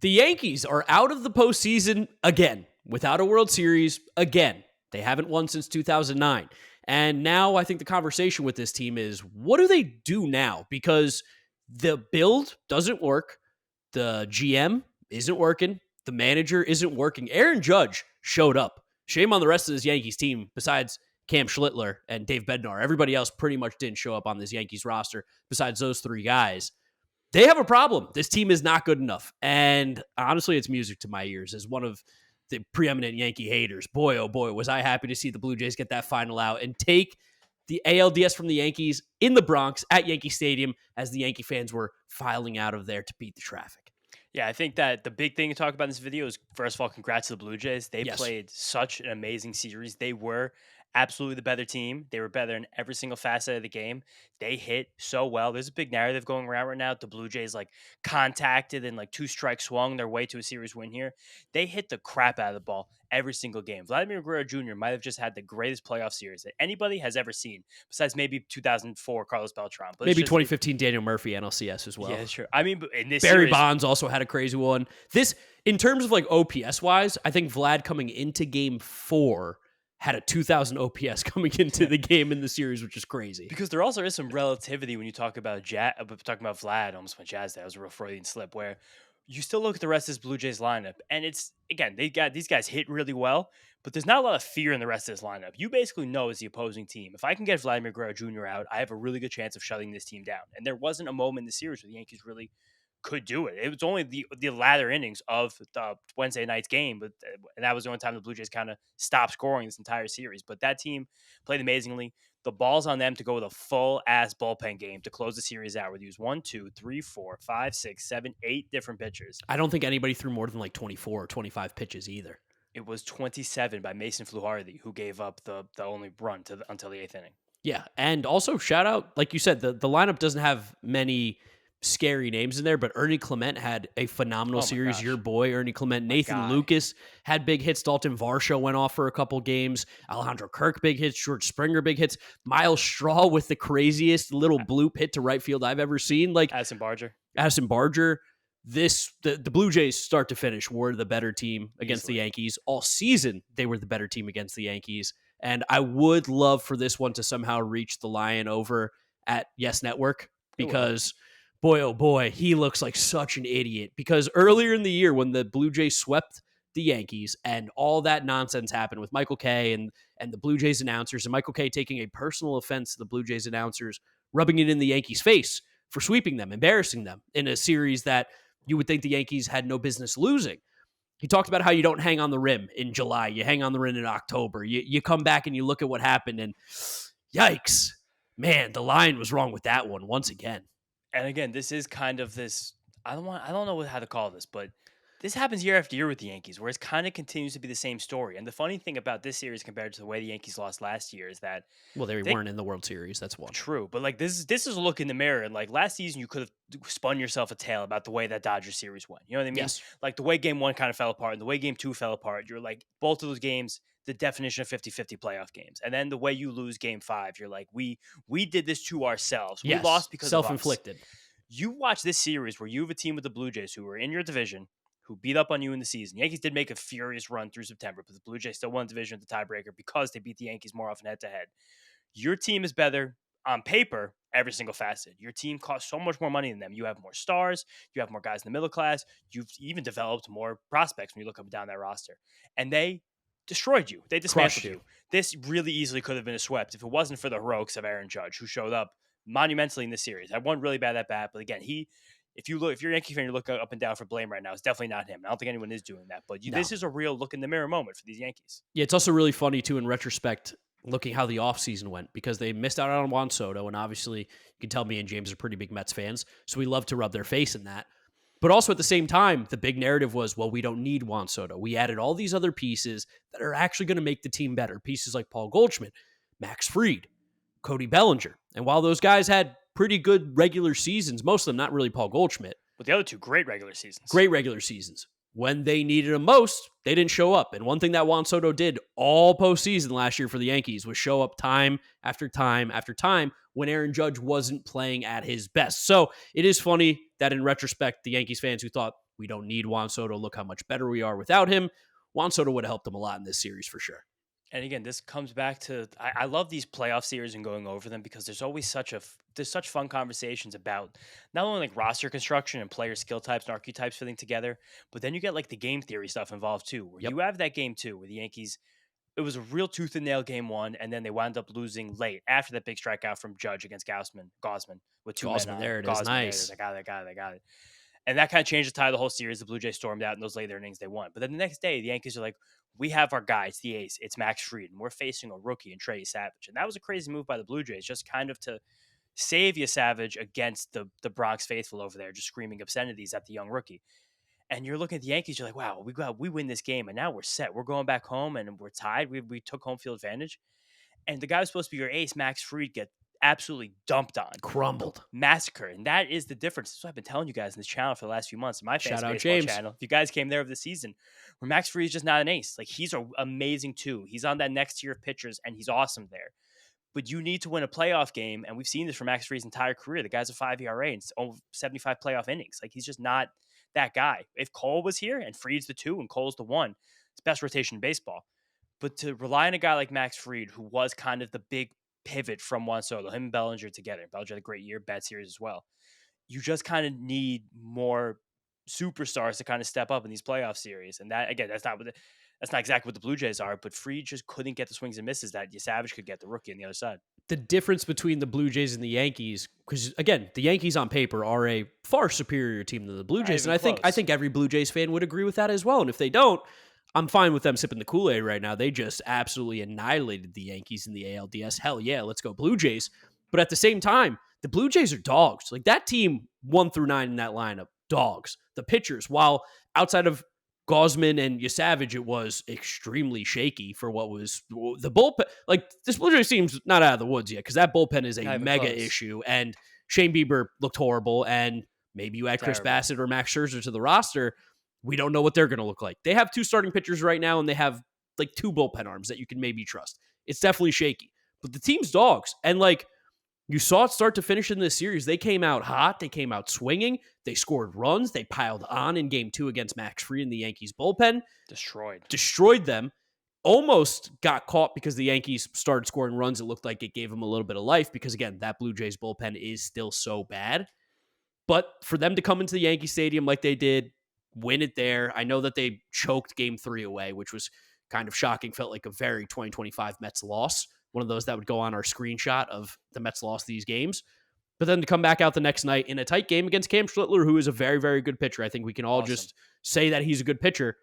The Yankees are out of the postseason again, without a World Series again. They haven't won since 2009. And now I think the conversation with this team is, what do they do now? Because the build doesn't work. The GM isn't working. The manager isn't working. Aaron Judge showed up. Shame on the rest of this Yankees team besides Cam Schlittler and Dave Bednar. Everybody else pretty much didn't show up on this Yankees roster besides those three guys. They have a problem. This team is not good enough. And honestly, it's music to my ears as one of the preeminent Yankee haters. Boy, oh boy, was I happy to see the Blue Jays get that final out and take the ALDS from the Yankees in the Bronx at Yankee Stadium as the Yankee fans were filing out of there to beat the traffic. Yeah, I think that the big thing to talk about in this video is, first of all, congrats to the Blue Jays. They Yes. played such an amazing series. They were absolutely the better team. They were better in every single facet of the game. They hit so well. There's a big narrative going around right now. The Blue Jays contacted and two strikes swung their way to a series win here. They hit the crap out of the ball every single game. Vladimir Guerrero Jr. might have just had the greatest playoff series that anybody has ever seen, besides maybe 2004 Carlos Beltran. But maybe 2015 Daniel Murphy NLCS as well. Yeah, sure. I mean, in this Barry series, Bonds also had a crazy one. This, in terms of OPS wise, I think Vlad coming into game 4 had a 2,000 OPS coming into the game in the series, which is crazy. Because there also is some relativity when you talk about talking about Vlad. Almost went Jazz. That was a real Freudian slip. Where you still look at the rest of this Blue Jays lineup, and it's again they got these guys hit really well, but there's not a lot of fear in the rest of this lineup. You basically know as the opposing team, if I can get Vladimir Guerrero Jr. out, I have a really good chance of shutting this team down. And there wasn't a moment in the series where the Yankees really could do it. It was only the latter innings of the Wednesday night's game, but and that was the only time the Blue Jays kind of stopped scoring this entire series. But that team played amazingly. The ball's on them to go with a full ass bullpen game to close the series out. With use 1, 2, 3, 4, 5, 6, 7, 8 different pitchers. I don't think anybody threw more than 24 or 25 pitches either. It was 27 by Mason Fluharty, who gave up the only run until the 8th inning. Yeah, and also shout out, like you said, the lineup doesn't have many scary names in there, but Ernie Clement had a phenomenal series. Gosh. Your boy, Ernie Clement. Nathan Lucas had big hits. Dalton Varsho went off for a couple games. Alejandro Kirk, big hits. George Springer, big hits. Miles Straw with the craziest little bloop hit to right field I've ever seen. Addison Barger. The Blue Jays start to finish were the better team against the Yankees. All season, they were the better team against the Yankees. And I would love for this one to somehow reach the Lion over at Yes Network because boy, oh boy, he looks like such an idiot. Because earlier in the year when the Blue Jays swept the Yankees and all that nonsense happened with Michael Kay and the Blue Jays announcers, and Michael Kay taking a personal offense to the Blue Jays announcers, rubbing it in the Yankees' face for sweeping them, embarrassing them in a series that you would think the Yankees had no business losing. He talked about how you don't hang on the rim in July. You hang on the rim in October. You come back and you look at what happened, and yikes. Man, the line was wrong with that one once again. And again, this is kind of this. I don't know how to call this, but this happens year after year with the Yankees, where it kind of continues to be the same story. And the funny thing about this series compared to the way the Yankees lost last year is that they weren't in the World Series. That's one. True, but this is a look in the mirror. And last season, you could have spun yourself a tale about the way that Dodgers series went. You know what I mean? Yes. The way Game 1 kind of fell apart and the way Game 2 fell apart. You're both of those games, the definition of 50-50 playoff games. And then the way you lose Game 5, you're we did this to ourselves. Yes. We lost because self-inflicted. of us. You watch this series where you have a team with the Blue Jays who are in your division, who beat up on you in the season. Yankees did make a furious run through September, but the Blue Jays still won the division at the tiebreaker because they beat the Yankees more often head-to-head. Your team is better on paper, every single facet. Your team costs so much more money than them. You have more stars. You have more guys in the middle class. You've even developed more prospects when you look up and down that roster. And they destroyed you. They dismantled you. This really easily could have been a swept if it wasn't for the heroics of Aaron Judge, who showed up monumentally in this series. I won really bad at bat, but again, if you're a Yankee fan, you're looking up and down for blame right now. It's definitely not him. I don't think anyone is doing that, but this is a real look in the mirror moment for these Yankees. Yeah, it's also really funny too in retrospect, looking how the offseason went, because they missed out on Juan Soto, and obviously you can tell me and James are pretty big Mets fans, so we love to rub their face in that. But also at the same time, the big narrative was, well, we don't need Juan Soto. We added all these other pieces that are actually going to make the team better. Pieces like Paul Goldschmidt, Max Fried, Cody Bellinger. And while those guys had pretty good regular seasons, most of them not really Paul Goldschmidt. But the other two, great regular seasons. When they needed him most, they didn't show up. And one thing that Juan Soto did all postseason last year for the Yankees was show up time after time after time when Aaron Judge wasn't playing at his best. So it is funny that in retrospect, the Yankees fans who thought we don't need Juan Soto. Look how much better we are without him. Juan Soto would have helped them a lot in this series for sure. And again, this comes back to I love these playoff series and going over them because there's always there's such fun conversations about not only like roster construction and player skill types and archetypes fitting together, but then you get like the game theory stuff involved too, where Yep. you have that game too, where the Yankees, it was a real tooth and nail game one, and then they wound up losing late after that big strikeout from Judge against Gosman with two men Gosman, on. there it is. Gosman, there it is. Nice. I got it. I got it. And that kind of changed the tide of the whole series. The Blue Jays stormed out in those later innings. They won. But then the next day, the Yankees are like, we have our guy. It's the ace. It's Max Fried. And we're facing a rookie in Trey Savage. And that was a crazy move by the Blue Jays, just kind of to save you Savage against the Bronx faithful over there, just screaming obscenities at the young rookie. And you're looking at the Yankees, you're like, wow, we win this game. And now we're set. We're going back home and we're tied. We took home field advantage. And the guy who's supposed to be your ace, Max Fried, get absolutely dumped on, Crumbled, massacre, and that is the difference. That's what I've been telling you guys in this channel for the last few months. In my Shout fantasy out baseball James. channel, if you guys came there over the season, where Max Fried is just not an ace. Like he's amazing too. He's on that next tier of pitchers, and he's awesome there. But you need to win a playoff game, and we've seen this from Max Fried's entire career. The guy's a 5 ERA and over 75 playoff innings. Like he's just not that guy. If Cole was here and Fried's the 2 and Cole's the 1, it's best rotation in baseball. But to rely on a guy like Max Fried, who was kind of the big pivot from Juan Soto, him and Bellinger together. Bellinger had a great year, bad series as well. You just kind of need more superstars to kind of step up in these playoff series. And that, again, that's not exactly what the Blue Jays are, but Fried just couldn't get the swings and misses that Savage could get, the rookie on the other side. The difference between the Blue Jays and the Yankees, because again, the Yankees on paper are a far superior team than the Blue Jays, and I think every Blue Jays fan would agree with that as well. And if they don't, I'm fine with them sipping the Kool-Aid right now. They just absolutely annihilated the Yankees in the ALDS. Hell yeah, let's go Blue Jays. But at the same time, the Blue Jays are dogs. Like that team 1 through 9 in that lineup, dogs. The pitchers, while outside of Gosman and Savage, it was extremely shaky for what was the bullpen. Like this Blue Jays team's not out of the woods yet because that bullpen is a mega issue. And Shane Bieber looked horrible. And maybe you add Chris Bassett or Max Scherzer to the roster. We don't know what they're going to look like. They have 2 starting pitchers right now, and they have like 2 bullpen arms that you can maybe trust. It's definitely shaky, but the team's dogs. And like you saw it start to finish in this series. They came out hot. They came out swinging. They scored runs. They piled on in game 2 against Max Fried and the Yankees bullpen. Destroyed them. Almost got caught because the Yankees started scoring runs. It looked like it gave them a little bit of life because, again, that Blue Jays bullpen is still so bad. But for them to come into the Yankee Stadium like they did, win it there. I know that they choked game 3 away, which was kind of shocking. Felt like a very 2025 Mets loss. One of those that would go on our screenshot of the Mets lost these games. But then to come back out the next night in a tight game against Cam Schlittler, who is a very, very good pitcher. I think we can all just say that he's a good pitcher.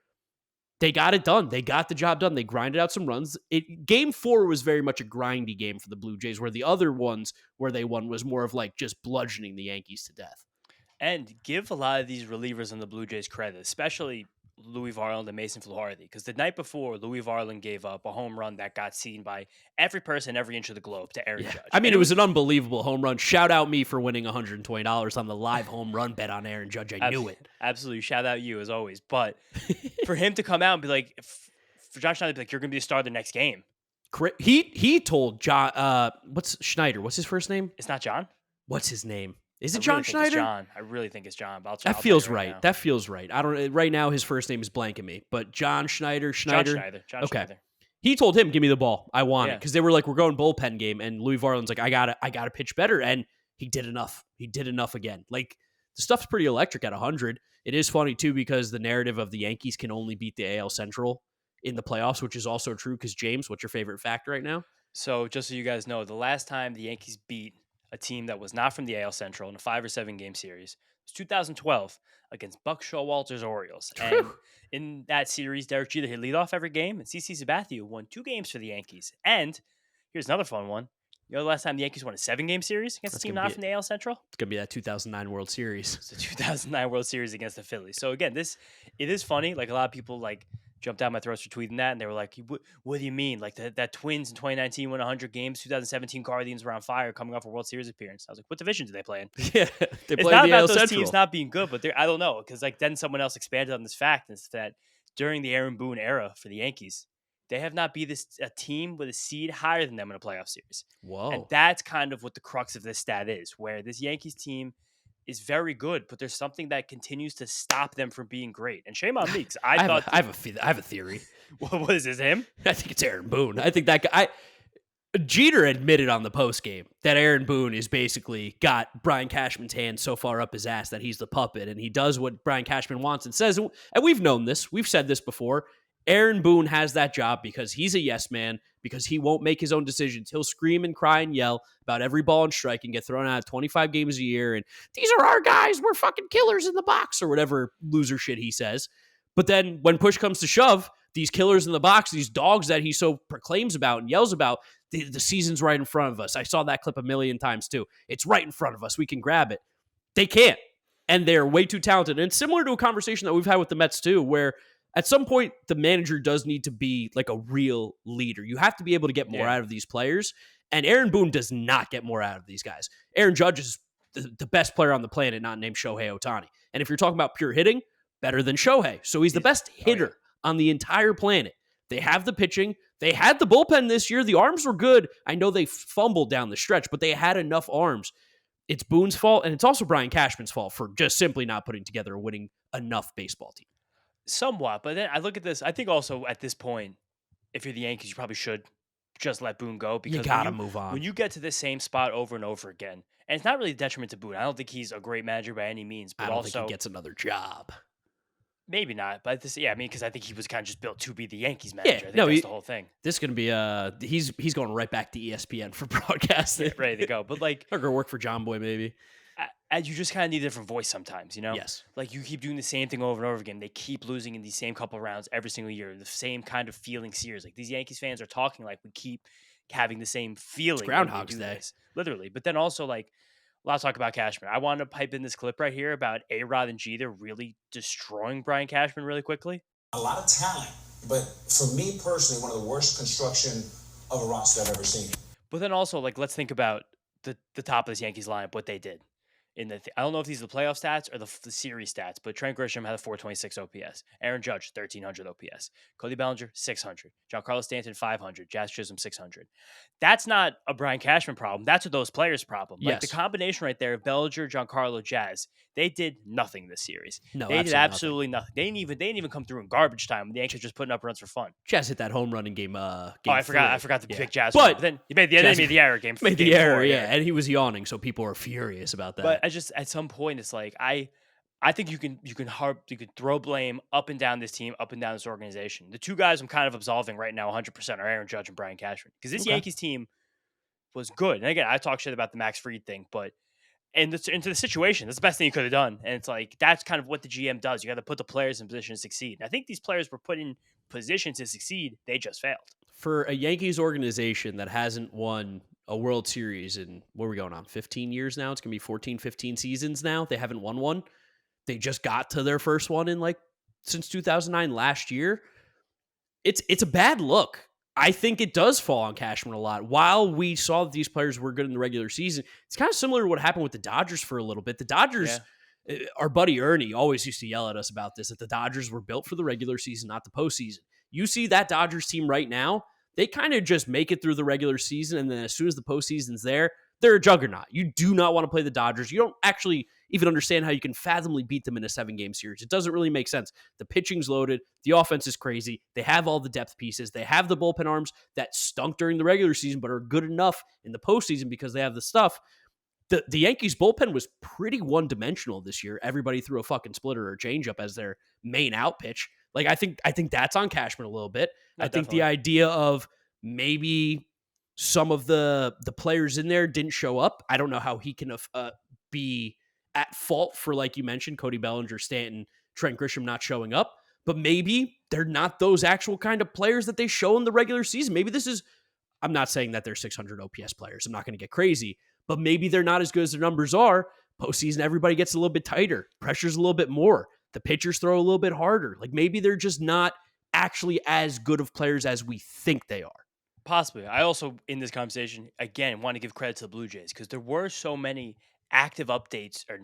They got it done. They got the job done. They grinded out some runs. Game 4 was very much a grindy game for the Blue Jays, where the other ones where they won was more of like just bludgeoning the Yankees to death. And give a lot of these relievers on the Blue Jays credit, especially Louis Varland and Mason Flaharty, because the night before, Louis Varland gave up a home run that got seen by every person every inch of the globe to Aaron Judge. I mean, it was an unbelievable home run. Shout out me for winning $120 on the live home run bet on Aaron Judge. I knew it. Absolutely. Shout out you as always. But for him to come out and be like, for John Schneider to be like, you're going to be the star of the next game. He told John, what's Schneider? What's his first name? It's not John. What's his name? Is it John Schneider? John. I really think it's John. But that feels right. That feels right. I don't. Right now, his first name is blanking me. But John Schneider. John Schneider. He told him, "Give me the ball. I want it." Because they were like, "We're going bullpen game," and Louis Varland's like, "I got to pitch better," and he did enough. He did enough again. Like the stuff's pretty electric at 100. It is funny too because the narrative of the Yankees can only beat the AL Central in the playoffs, which is also true. Because James, what's your favorite fact right now? So just so you guys know, the last time the Yankees beat a team that was not from the AL Central in a 5 or 7 game series. It was 2012 against Buck Showalter's Orioles. And in that series, Derek Jeter hit leadoff every game, and CC Sabathia won 2 games for the Yankees. And here's another fun one. You know the last time the Yankees won a 7-game series against a team not from the AL Central? It's going to be that 2009 World Series. It's the 2009 World Series against the Phillies. So again, it is funny. Like a lot of people jumped down my throats for tweeting that, and they were like, what do you mean? Like that Twins in 2019 won 100 games, 2017 Guardians were on fire coming off a World Series appearance. I was like, what division do they play in? Yeah, they play it's not the about AL those Central. Teams not being good, but I don't know, because then someone else expanded on this fact, and it's that during the Aaron Boone era for the Yankees, they have not beat a team with a seed higher than them in a playoff series. Whoa. And that's kind of what the crux of this stat is, where this Yankees team is very good, but there's something that continues to stop them from being great. And shame on me, because I I have thought, a, I have a, I have a theory. what was this, him? I think it's Aaron Boone. I think that guy. Jeter admitted on the post game that Aaron Boone is basically got Brian Cashman's hand so far up his ass that he's the puppet, and he does what Brian Cashman wants and says. And we've known this. We've said this before. Aaron Boone has that job because he's a yes man, because he won't make his own decisions. He'll scream and cry and yell about every ball and strike and get thrown out 25 games a year. And these are our guys. We're fucking killers in the box, or whatever loser shit he says. But then when push comes to shove, these killers in the box, these dogs that he so proclaims about and yells about, the season's right in front of us. I saw that clip a million times too. It's right in front of us. We can grab it. They can't. And they're way too talented. And it's similar to a conversation that we've had with the Mets too, where at some point the manager does need to be like a real leader. You have to be able to get more out of these players. And Aaron Boone does not get more out of these guys. Aaron Judge is the best player on the planet, not named Shohei Ohtani. And if you're talking about pure hitting, better than Shohei. So he's the best hitter on the entire planet. They have the pitching. They had the bullpen this year. The arms were good. I know they fumbled down the stretch, but they had enough arms. It's Boone's fault, and it's also Brian Cashman's fault for just simply not putting together a winning enough baseball team. Somewhat, but then I look at this. I think also at this point, if you're the Yankees, you probably should just let Boone go, because You gotta move on. When you get to this same spot over and over again, and it's not really a detriment to Boone. I don't think he's a great manager by any means, but I don't also think he gets another job. maybe not. But this, I mean, because I think he was kind of just built to be the Yankees manager. I think no, that's the whole thing. This is gonna be he's going right back to ESPN for broadcasting. Ready to go, but like, or go work for John Boy maybe. you just kind of need a different voice sometimes, you know? Yes. Like, you keep doing the same thing over and over again. They keep losing in these same couple rounds every single year. The same kind of feeling series. Like, these Yankees fans are talking like we keep having the same feeling. It's Groundhog's Day. This, literally. But then also, like, a lot of talk about Cashman. I want to pipe in this clip right here about A-Rod and Jeter really destroying Brian Cashman really quickly. A lot of talent, but for me personally, one of the worst construction of a roster I've ever seen. But then also, like, let's think about the top of this Yankees lineup, what they did. I don't know if these are the playoff stats or the series stats, but Trent Grisham had a 426 OPS. Aaron Judge, 1300 OPS. Cody Bellinger, 600. Giancarlo Stanton, 500. Jazz Chisholm, 600. That's not a Brian Cashman problem. That's a those players' problem. Like, the combination right there of Bellinger, Giancarlo, Jazz, they did nothing this series. No, they did absolutely nothing. They didn't even come through in garbage time. The Yankees just putting up runs for fun. Jazz hit that home run in game I forgot to pick Jazz. But then he made the error game. Made the error, and he was yawning, so people were furious about that. But I just, at some point, it's like I think you can throw blame up and down this team, up and down this organization. The two guys I'm kind of absolving right now 100% are Aaron Judge and Brian Cashman, because this Yankees team was good. And again, I talk shit about the Max Fried thing, but into the situation, that's the best thing you could have done. And it's like, that's kind of what the GM does. You got to put the players in position to succeed. And I think these players were put in position to succeed. They just failed. For a Yankees organization that hasn't won a World Series in, what are we going on, 15 years now? It's going to be 14, 15 seasons now. They haven't won one. They just got to their first one in since 2009 last year. It's a bad look. I think it does fall on Cashman a lot. While we saw that these players were good in the regular season, it's kind of similar to what happened with the Dodgers for a little bit. The Dodgers, our buddy Ernie always used to yell at us about this, that the Dodgers were built for the regular season, not the postseason. You see that Dodgers team right now, they kind of just make it through the regular season, and then as soon as the postseason's there, they're a juggernaut. You do not want to play the Dodgers. You don't actually even understand how you can fathomably beat them in a 7-game series. It doesn't really make sense. The pitching's loaded. The offense is crazy. They have all the depth pieces. They have the bullpen arms that stunk during the regular season, but are good enough in the postseason because they have the stuff. The Yankees bullpen was pretty one-dimensional this year. Everybody threw a fucking splitter or changeup as their main out pitch. Like, I think that's on Cashman a little bit. No, I think definitely. the idea of maybe some of the players in there didn't show up. I don't know how he can be at fault for, like you mentioned, Cody Bellinger, Stanton, Trent Grisham not showing up. But maybe they're not those actual kind of players that they show in the regular season. Maybe this is, I'm not saying that they're 600 OPS players. I'm not going to get crazy. But maybe they're not as good as their numbers are. Postseason, everybody gets a little bit tighter. Pressure's a little bit more. The pitchers throw a little bit harder. Like, maybe they're just not actually as good of players as we think they are. Possibly. I also, in this conversation, again, want to give credit to the Blue Jays, because there were so many active updates or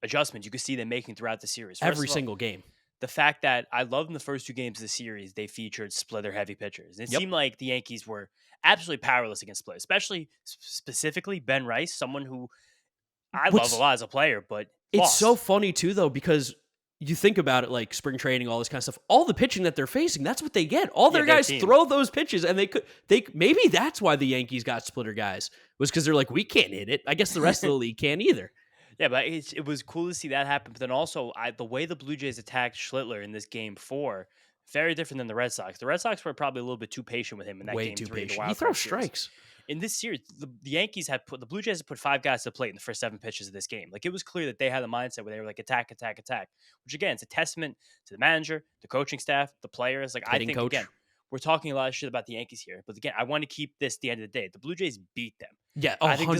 adjustments you could see them making throughout the series. Every single game. The fact that I loved in the first 2 games of the series, they featured splitter heavy pitchers. It seemed like the Yankees were absolutely powerless against splitters, especially specifically Ben Rice, someone who I love a What's lot as a player, but It's so lost. funny too, though, because you think about it, like spring training, all this kind of stuff. All the pitching that they're facing, that's what they get. All Yeah, their their guys team. throw those pitches, and they maybe that's why the Yankees got splitter guys, was because they're like, we can't hit it. I guess the rest of the league can't either. Yeah, but it was cool to see that happen. But then also, the way the Blue Jays attacked Schlittler in this game 4, very different than the Red Sox. The Red Sox were probably a little bit too patient with him in that Way game too 3 of the patient. He wild card throws series. strikes. In this series, the Blue Jays had put 5 guys to the plate in the first 7 pitches of this game. Like, it was clear that they had a mindset where they were like attack, attack, attack. Which again, it's a testament to the manager, the coaching staff, the players. Like, I Hitting think coach. again, we're talking a lot of shit about the Yankees here, but again, I want to keep this at the end of the day. The Blue Jays beat them. Yeah, I think 100%.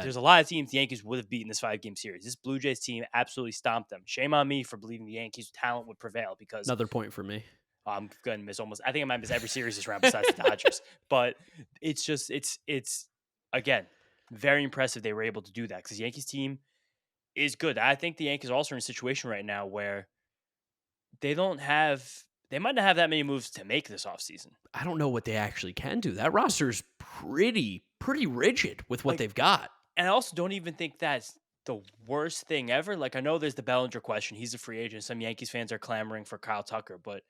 there's a lot of teams the Yankees would have beaten this 5-game series. This Blue Jays team absolutely stomped them. Shame on me for believing the Yankees' talent would prevail because Another point for me. I'm going to miss I think I might miss every series this round besides the Dodgers. But it's just it's again very impressive they were able to do that because the Yankees team is good. I think the Yankees are also in a situation right now where they might not have that many moves to make this offseason. I don't know what they actually can do. That roster's pretty rigid with what Like, they've got. And I also don't even think that's the worst thing ever. Like, I know there's the Bellinger question. He's a free agent. Some Yankees fans are clamoring for Kyle Tucker, but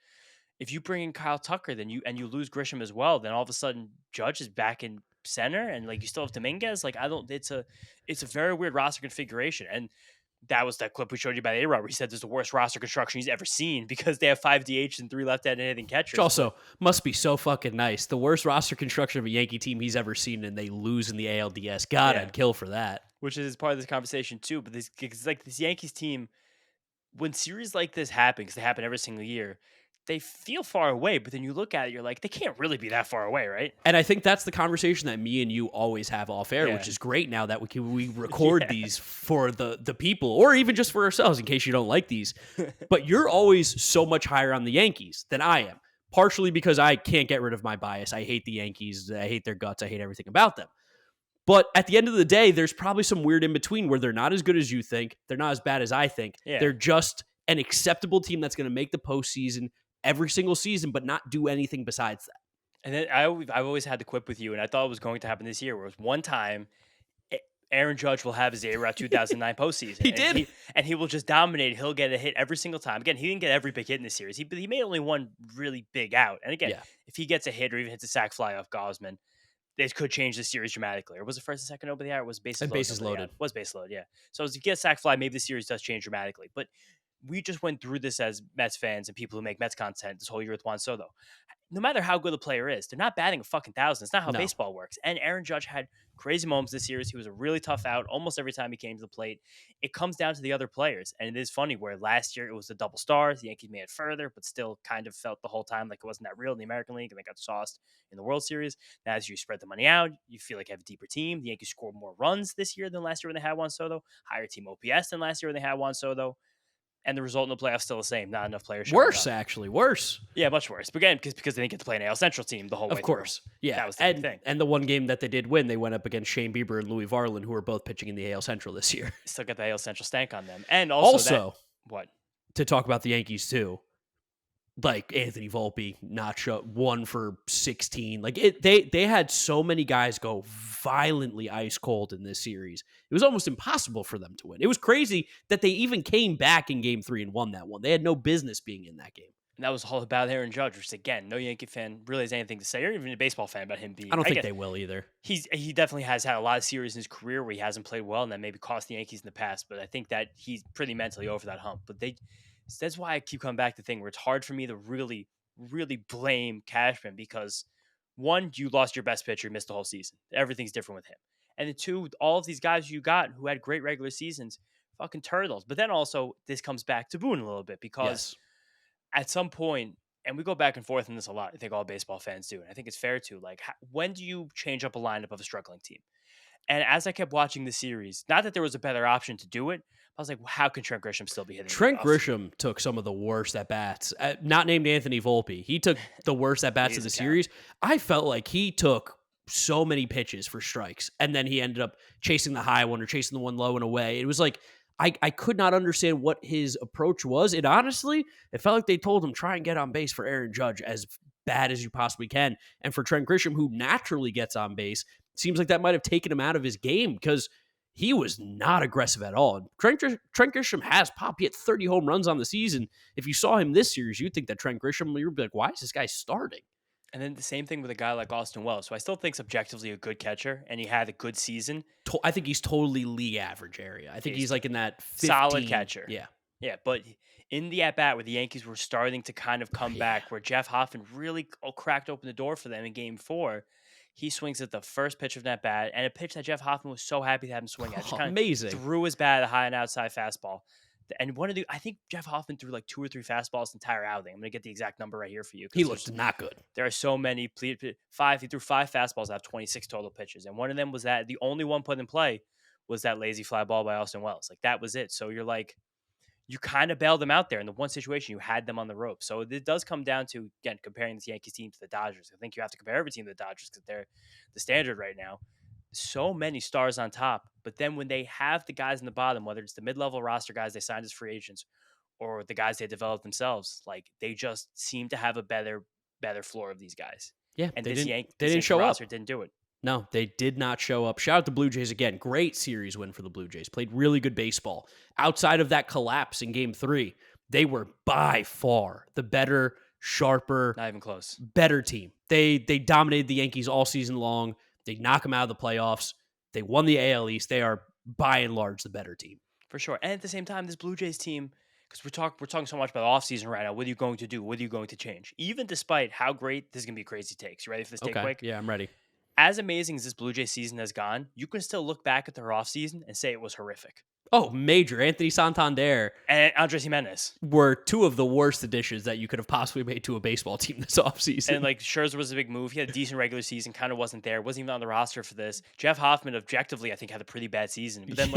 if you bring in Kyle Tucker, then you lose Grisham as well, then all of a sudden Judge is back in center, and like you still have Dominguez. Like, I don't. It's a very weird roster configuration, and that was that clip we showed you by A-Rod where he said there's the worst roster construction he's ever seen because they have 5 DHs and 3 left-handed hitting catchers. Which also must be so fucking nice. The worst roster construction of a Yankee team he's ever seen, and they lose in the ALDS. God, Yeah. I'd kill for that. Which is part of this conversation too. But this Yankees team, when series like this happen, because they happen every single year, they feel far away. But then you look at it, you're like, they can't really be that far away, right? And I think that's the conversation that me and you always have off air, Yeah. which is great now that we record Yeah. these for the people, or even just for ourselves in case you don't like these. But you're always so much higher on the Yankees than I am, partially because I can't get rid of my bias. I hate the Yankees. I hate their guts. I hate everything about them. But at the end of the day, there's probably some weird in between where they're not as good as you think. They're not as bad as I think. Yeah. They're just an acceptable team that's going to make the postseason every single season, but not do anything besides that. And then I've always had the quip with you, and I thought it was going to happen this year, where it was one time Aaron Judge will have his A-Rod 2009 postseason. He did. And he will just dominate. He'll get a hit every single time. Again, he didn't get every big hit in this series. He made only one really big out. And again, Yeah. if he gets a hit or even hits a sac fly off Gosman, this could change the series dramatically. Or was it first and second over the hour? Or was it bases And loaded? bases over the loaded. hour? Was base loaded, yeah. So if you get a sac fly, maybe the series does change dramatically. But we just went through this as Mets fans and people who make Mets content this whole year with Juan Soto. No matter how good a player is, they're not batting a fucking thousand. It's not how No. baseball works. And Aaron Judge had crazy moments this series. He was a really tough out almost every time he came to the plate. It comes down to the other players. And it is funny where last year it was the double stars. The Yankees made it further, but still kind of felt the whole time like it wasn't that real in the American League, and they got sauced in the World Series. Now, as you spread the money out, you feel like you have a deeper team. The Yankees scored more runs this year than last year when they had Juan Soto. Higher team OPS than last year when they had Juan Soto. And the result in the playoffs still the same. Not enough players showing Worse, up. actually. Worse. Yeah, much worse. But again, because they didn't get to play an AL Central team the whole way Of course. Yeah. That was the big thing. And the one game that they did win, they went up against Shane Bieber and Louis Varland, who are both pitching in the AL Central this year. Still got the AL Central stank on them. And also, what? To talk about the Yankees too, like Anthony Volpe not show 1 for 16. Like they had so many guys go violently ice cold in this series. It was almost impossible for them to win. It was crazy that they even came back in game 3 and won that one. They had no business being in that game. And that was all about Aaron Judge, which again, no Yankee fan really has anything to say, or even a baseball fan about him being. I don't think they will either. He definitely has had a lot of series in his career where he hasn't played well, and that maybe cost the Yankees in the past. But I think that he's pretty mentally over that hump. But that's why I keep coming back to the thing where it's hard for me to really, really blame Cashman because 1, you lost your best pitcher, missed the whole season. Everything's different with him. And then 2, all of these guys you got who had great regular seasons, fucking turtles. But then also this comes back to Boone a little bit because at some point, and we go back and forth on this a lot, I think all baseball fans do, and I think it's fair to, like, when do you change up a lineup of a struggling team? And as I kept watching the series, not that there was a better option to do it, I was like, how can Trent Grisham still be hitting? Trent Grisham took some of the worst at-bats. Not named Anthony Volpe. He took the worst at-bats of the series. I felt like he took so many pitches for strikes, and then he ended up chasing the high one or chasing the one low and away. It was like, I could not understand what his approach was. It honestly, it felt like they told him, try and get on base for Aaron Judge as bad as you possibly can. And for Trent Grisham, who naturally gets on base, seems like that might have taken him out of his game because he was not aggressive at all. And Trent Grisham has pop. He had 30 home runs on the season. If you saw him this series, you'd think that Trent Grisham, you'd be like, why is this guy starting? And then the same thing with a guy like Austin Wells, who I still think is objectively a good catcher, and he had a good season. I think he's totally league average area. I think he's like in that 15, solid catcher. Yeah. Yeah, but in the at-bat where the Yankees were starting to kind of come back, where Jeff Hoffman really cracked open the door for them in Game 4, he swings at the first pitch of that bat, and a pitch that Jeff Hoffman was so happy to have him swing at. Just kind amazing. of threw his bat at a high and outside fastball. And I think Jeff Hoffman threw like 2 or 3 fastballs the entire outing. I'm going to get the exact number right here for you. He looked not good. There are so many. He threw 5 fastballs out of 26 total pitches. And one of them was that the only one put in play was that lazy fly ball by Austin Wells. Like, that was it. So you're like, you kind of bailed them out there in the one situation. You had them on the rope. So it does come down to, again, comparing this Yankees team to the Dodgers. I think you have to compare every team to the Dodgers because they're the standard right now. So many stars on top. But then when they have the guys in the bottom, whether it's the mid-level roster guys they signed as free agents or the guys they developed themselves, like, they just seem to have a better floor of these guys. Yeah, And they this didn't show roster up. didn't do it. No, they did not show up. Shout out to Blue Jays again. Great series win for the Blue Jays. Played really good baseball. Outside of that collapse in Game 3, they were by far the better, sharper, Not even close. better team. They dominated the Yankees all season long. They knock them out of the playoffs. They won the AL East. They are by and large the better team. For sure. And at the same time, this Blue Jays team, because we're talking so much about offseason right now, what are you going to do? What are you going to change? Even despite how great, this is going to be crazy takes. You ready for this take quick? Yeah, I'm ready. As amazing as this Blue Jays season has gone, you can still look back at their offseason and say it was horrific. Oh, major. Anthony Santander And Andres Jimenez were 2 of the worst additions that you could have possibly made to a baseball team this offseason. And like Scherzer was a big move. He had a decent regular season, kind of wasn't there, wasn't even on the roster for this. Jeff Hoffman, objectively, I think, had a pretty bad season. But then,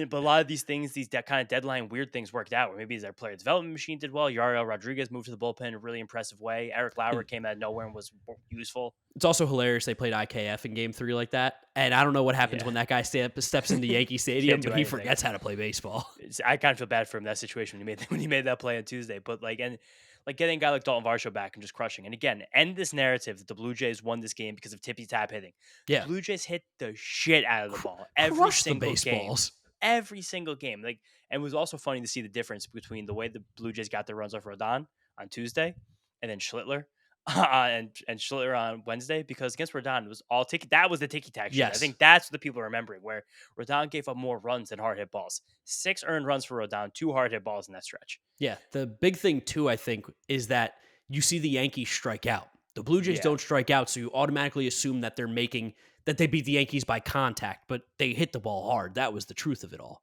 but a lot of these things, kind of deadline weird things worked out. Where maybe their player development machine did well. Yariel Rodriguez moved to the bullpen in a really impressive way. Eric Lauer came out of nowhere and was useful. It's also hilarious they played IKF in Game 3 like that. And I don't know what happens when that guy steps into Yankee Stadium, but he forgets how to play baseball. I kind of feel bad for him in that situation when he made that play on Tuesday. But getting a guy like Dalton Varsho back and just crushing. And again, end this narrative that the Blue Jays won this game because of tippy-tap hitting. Yeah. The Blue Jays hit the shit out of the ball every single game. Every single game. And it was also funny to see the difference between the way the Blue Jays got their runs off Rodon on Tuesday and then Schlittler and Schlittler on Wednesday, because against Rodon it was all ticky. That was the ticky-tack shit. Yes. I think that's what the people are remembering, where Rodon gave up more runs than hard hit balls. 6 earned runs for Rodon, 2 hard hit balls in that stretch. Yeah. The big thing too, I think, is that you see the Yankees strike out. The Blue Jays don't strike out, so you automatically assume that they beat the Yankees by contact, but they hit the ball hard. That was the truth of it all.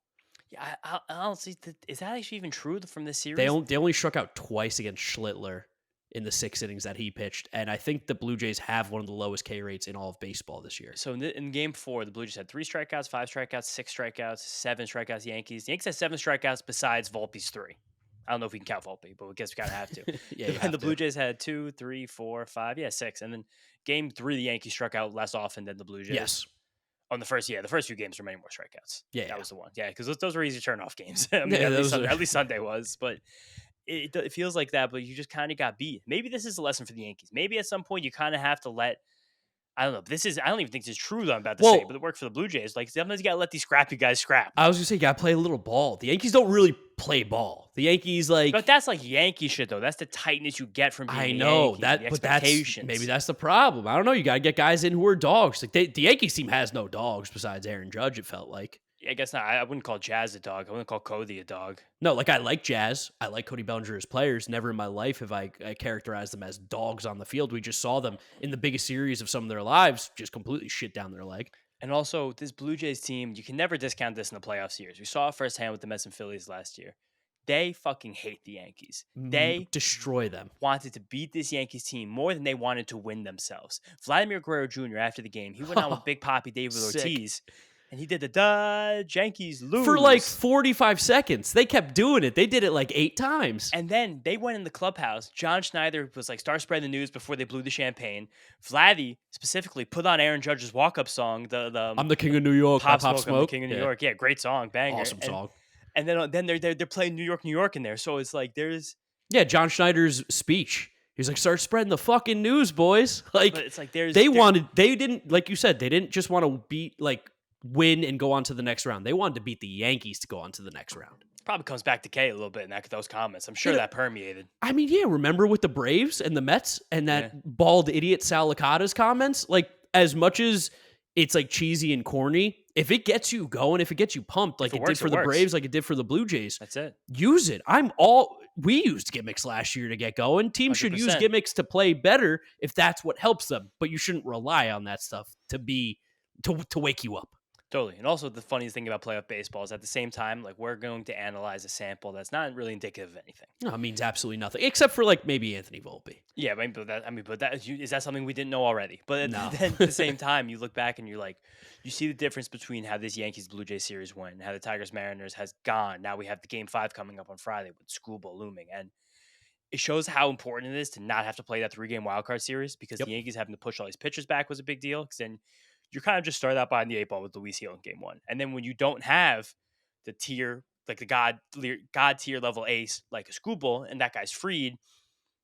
Yeah, I don't see. Is that actually even true from this series? They only struck out twice against Schlittler in the 6 innings that he pitched, and I think the Blue Jays have one of the lowest K rates in all of baseball this year. So in Game 4, the Blue Jays had 3 strikeouts, 5 strikeouts, 6 strikeouts, 7 strikeouts. The Yankees had 7 strikeouts besides Volpe's 3. I don't know if we can count Volpe, but I guess we kind of have to. And the Blue Jays had 2, 3, 4, 5, 6. And then Game 3, the Yankees struck out less often than the Blue Jays. Yes. On the first few games were many more strikeouts. That was the one. Yeah, because those were easy turn-off games. I mean, at least Sunday was, but it feels like that. But you just kind of got beat. Maybe this is a lesson for the Yankees. Maybe at some point you kind of have to let. I don't know. I don't even think this is true that I'm about to say, but it worked for the Blue Jays. Like, sometimes you got to let these scrappy guys scrap. I was going to say, you got to play a little ball. The Yankees don't really play ball. The Yankees, But that's like Yankee shit, though. That's the tightness you get from being Yankee, but maybe that's the problem. I don't know. You got to get guys in who are dogs. Like the Yankees team has no dogs besides Aaron Judge, it felt like. I guess not. I wouldn't call Jazz a dog. I wouldn't call Cody a dog. No, I like Jazz. I like Cody Bellinger as players. Never in my life have I characterized them as dogs on the field. We just saw them in the biggest series of some of their lives just completely shit down their leg. And also, this Blue Jays team, you can never discount this in the playoff series. We saw it firsthand with the Mets and Phillies last year. They fucking hate the Yankees. They destroy them. Wanted to beat this Yankees team more than they wanted to win themselves. Vladimir Guerrero Jr., after the game, he went on with Big Papi David Ortiz. And he did the Yankees lose. For 45 seconds. They kept doing it. They did it 8 times. And then they went in the clubhouse. John Schneider was start spreading the news before they blew the champagne. Vladdy specifically put on Aaron Judge's walk-up song. I'm the King of New York. Pop Smoke. I'm the King of New York. Yeah, great song. Banger. Awesome song. And then they're playing New York in there. So it's there's... Yeah, John Schneider's speech. He's like, start spreading the fucking news, boys. But it's there's... They didn't, like you said, they didn't just want to beat, win and go on to the next round. They wanted to beat the Yankees to go on to the next round. Probably comes back to K a little bit in those comments. I'm sure that permeated. I mean, yeah, remember with the Braves and the Mets and that bald idiot Sal Licata's comments? Like, as much as it's like cheesy and corny, if it gets you going, if it gets you pumped, like it did for the Braves, like it did for the Blue Jays, that's it. Use it. We used gimmicks last year to get going. Teams 100%. should use gimmicks to play better if that's what helps them, but you shouldn't rely on that stuff to wake you up. Totally. And also the funniest thing about playoff baseball is at the same time, like we're going to analyze a sample that's not really indicative of anything. No, it means absolutely nothing, except for like maybe Anthony Volpe. Yeah, is that something we didn't know already? But No. then at the same time, you look back and you're like, you see the difference between how this Yankees Blue Jays series went and how the Tigers Mariners has gone. Now we have the Game 5 coming up on Friday with Screwball looming. And it shows how important it is to not have to play that 3-game wildcard series because the Yankees having to push all these pitchers back was a big deal. Because then you're kind of just started out behind the 8 ball with Luis Hill in Game 1. And then when you don't have the tier, like the God tier level ace, like a Screwball, and that guy's freed,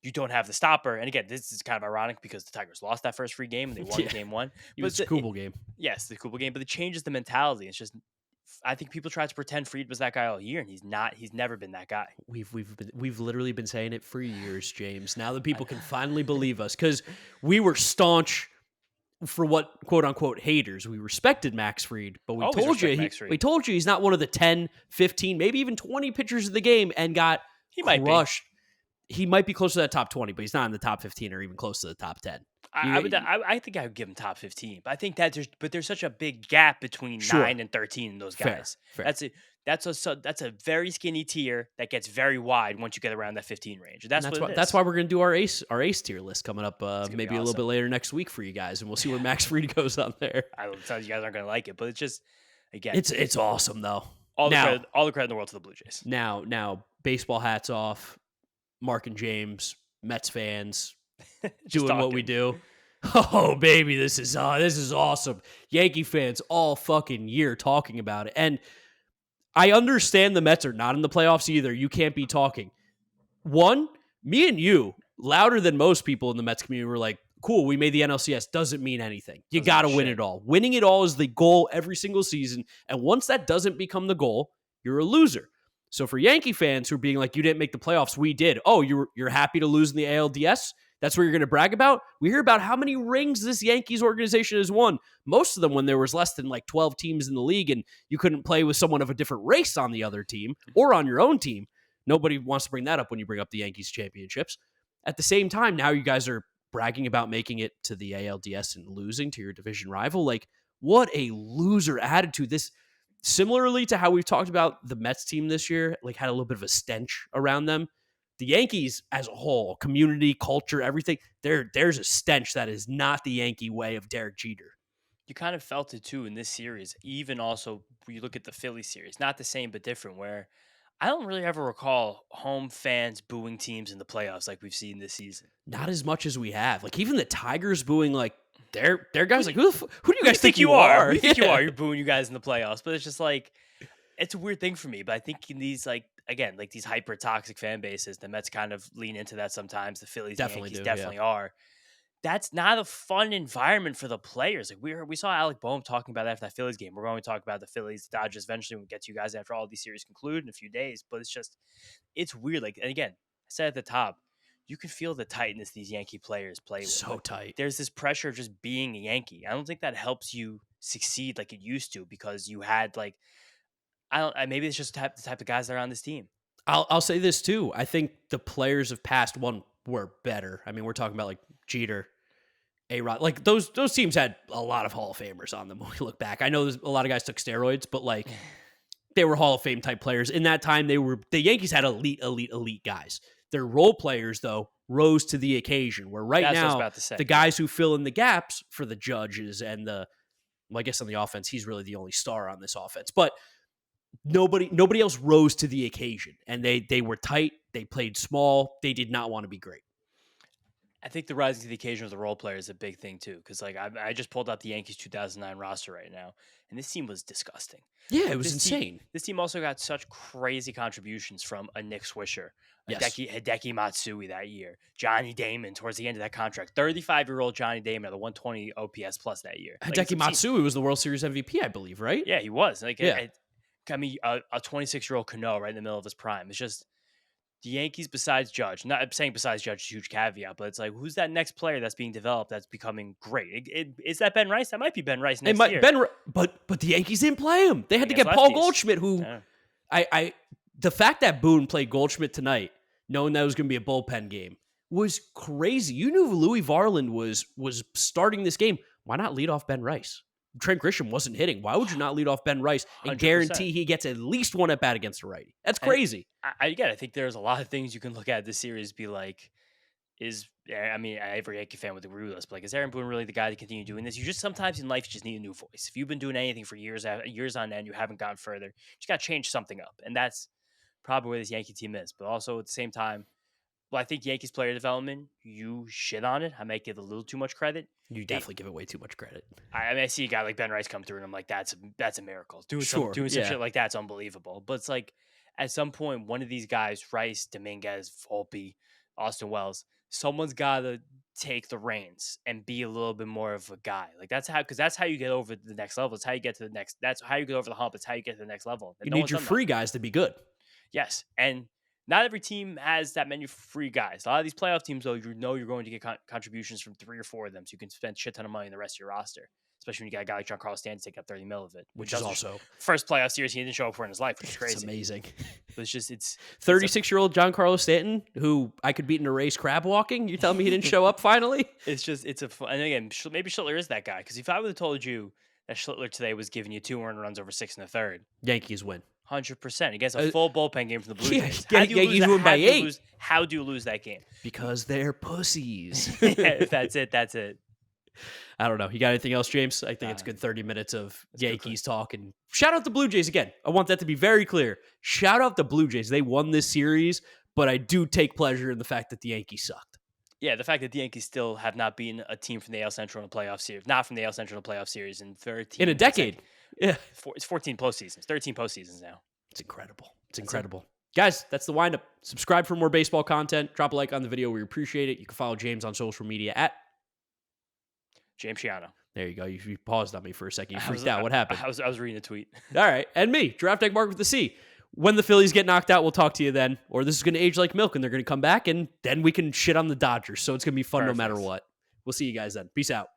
you don't have the stopper. And again, this is kind of ironic because the Tigers lost that first free game and they won Game 1. It was a Screwball game. Yes, the Screwball game, but it changes the mentality. It's just, I think people tried to pretend Fried was that guy all year, and he's not. He's never been that guy. We've literally been saying it for years, James. Now that people can finally believe us, because we were staunch for what quote unquote haters. We respected Max Fried, but we told you he's not one of the 10, 15, maybe even 20 pitchers of the game, and got crushed. He might be close to that top 20, but he's not in the top 15 or even close to the top 10. I think I would give him top 15, but I think that there's such a big gap between 9 and 13 in those guys. Fair. That's a very skinny tier that gets very wide once you get around that 15 range. That's why we're going to do our ace tier list coming up maybe a little bit later next week for you guys, and we'll see where Max Fried goes on there. I will tell you guys aren't going to like it, but it's just, again, it's awesome though. All the credit in the world to the Blue Jays. Now baseball hats off. Mark and James, Mets fans, doing what we do. Oh, baby, this is awesome. Yankee fans all fucking year talking about it. And I understand the Mets are not in the playoffs either. You can't be talking. One, me and you, louder than most people in the Mets community, were like, cool, we made the NLCS. Doesn't mean anything. You got to win it all. Winning it all is the goal every single season. And once that doesn't become the goal, you're a loser. So for Yankee fans who are being like, you didn't make the playoffs, we did. Oh, you're happy to lose in the ALDS? That's what you're going to brag about? We hear about how many rings this Yankees organization has won. Most of them when there was less than like 12 teams in the league and you couldn't play with someone of a different race on the other team or on your own team. Nobody wants to bring that up when you bring up the Yankees championships. At the same time, now you guys are bragging about making it to the ALDS and losing to your division rival. Like, what a loser attitude. This, similarly to how we've talked about the Mets team this year, like had a little bit of a stench around them. The Yankees as a whole, community, culture, everything, there's a stench that is not the Yankee way of Derek Jeter. You kind of felt it too in this series. Even also, when you look at the Philly series, not the same but different, where I don't really ever recall home fans booing teams in the playoffs like we've seen this season. Not as much as we have. Like even the Tigers booing like their guys. Like who do you guys think you are? Who do you think you are? You're booing you guys in the playoffs, but it's just like it's a weird thing for me. But I think in these like these hyper toxic fan bases, the Mets kind of lean into that sometimes. The Phillies, definitely Yankees definitely are. That's not a fun environment for the players. Like we saw Alec Boehm talking about that after that Phillies game. We're going to talk about the Phillies, the Dodgers eventually when we get to you guys after all these series conclude in a few days. But it's weird. Like, and again, I said at the top, you can feel the tightness these Yankee players play with. So tight. There's this pressure of just being a Yankee. I don't think that helps you succeed like it used to because you had like, maybe it's just the type of guys that are on this team. I'll say this too. I think the players of past one were better. I mean, we're talking about like Jeter, A-Rod. Like those teams had a lot of Hall of Famers on them when we look back. I know there's a lot of guys took steroids, but like they were Hall of Fame type players. In that time, the Yankees had elite guys. Their role players, though, rose to the occasion. Where now, the guys who fill in the gaps for the Judges and I guess on the offense, he's really the only star on this offense. But nobody else rose to the occasion. And they were tight. They played small. They did not want to be great. I think the rising to the occasion of the role player is a big thing too, because like I just pulled up the Yankees 2009 roster right now, and this team was disgusting. Yeah, it Like was insane. this team also got such crazy contributions from a Nick Swisher, Yes. Hideki Matsui that year, Johnny Damon towards the end of that contract, 35-year-old Johnny Damon at the 120 OPS plus that year. Like, it's Hideki obscene. Matsui was the World Series MVP, I believe, right? Yeah, he was like Yeah. I mean a 26-year-old Cano right in the middle of his prime. It's just the Yankees besides Judge. Not I'm saying besides Judge, is a huge caveat, but it's like who's that next player that's being developed that's becoming great? Is that Ben Rice? That might be Ben Rice It next might year. but the Yankees didn't play him. They had to Against get Paul lefties. Goldschmidt, who Yeah. I the fact that Boone played Goldschmidt tonight, knowing that it was going to be a bullpen game, was crazy. You knew Louis Varland was starting this game. Why not lead off Ben Rice? Trent Grisham wasn't hitting. Why would you not lead off Ben Rice and 100%. guarantee he gets at least one at bat against a righty? That's And crazy. I think there's a lot of things you can look at this series, be like, I mean, every Yankee fan would agree with us, but like, is Aaron Boone really the guy to continue doing this? You just sometimes in life you just need a new voice. If you've been doing anything for years on end, you haven't gone further. You just got to change something up, and that's probably where this Yankee team is. But also at the same time, well, I think Yankees player development, you shit on it. I might give a little too much credit. You definitely give it way too much credit. I mean, I see a guy like Ben Rice come through, and I'm like, that's a miracle. Doing Sure, some yeah. shit like that's unbelievable. But it's like, at some point, one of these guys, Rice, Dominguez, Volpe, Austin Wells, someone's got to take the reins and be a little bit more of a guy. Like that's how you get over the next level. It's how you get to the next. That's how you get over the hump. It's how you get to the next level. And You no need one's your done that. free guys to be good. Yes, and not every team has that many free guys. A lot of these playoff teams, though, you're going to get contributions from 3 or 4 of them, so you can spend shit ton of money on the rest of your roster. Especially when you got a guy like Giancarlo Stanton take up 30 mil of it, Which is also first playoff series he didn't show up for in his life, which is crazy. It's amazing. But it's just 36-year-old Giancarlo Stanton, who I could beat in a race crab walking. You telling me he didn't show up finally? And again, maybe Schlittler is that guy, because if I would have told you that Schlittler today was giving you 2 earned runs over 6 1/3, Yankees win. 100% against a full bullpen game from the Blue yeah, Jays. Yankees win by 8. How do you lose that game? Because they're pussies. If that's it, that's it. I don't know. You got anything else, James? I think it's a good 30 minutes of Yankees talk. And shout out the Blue Jays again. I want that to be very clear. Shout out the Blue Jays. They won this series, but I do take pleasure in the fact that the Yankees sucked. Yeah, the fact that the Yankees still have not beaten a team from the AL Central in a playoff series, not from the AL Central in a playoff series in 13. In a decade. Yeah. It's 14 postseasons, 13 postseasons now. It's incredible. It's incredible. Guys, that's the windup. Subscribe for more baseball content. Drop a like on the video. We appreciate it. You can follow James on social media at James Shiano. There you go. You paused on me for a second. You freaked out. What happened? I was reading a tweet. All right. And me, Draft Deck Mark with the C. When the Phillies get knocked out, we'll talk to you then. Or this is going to age like milk and they're going to come back and then we can shit on the Dodgers. So it's going to be fun no matter what. We'll see you guys then. Peace out.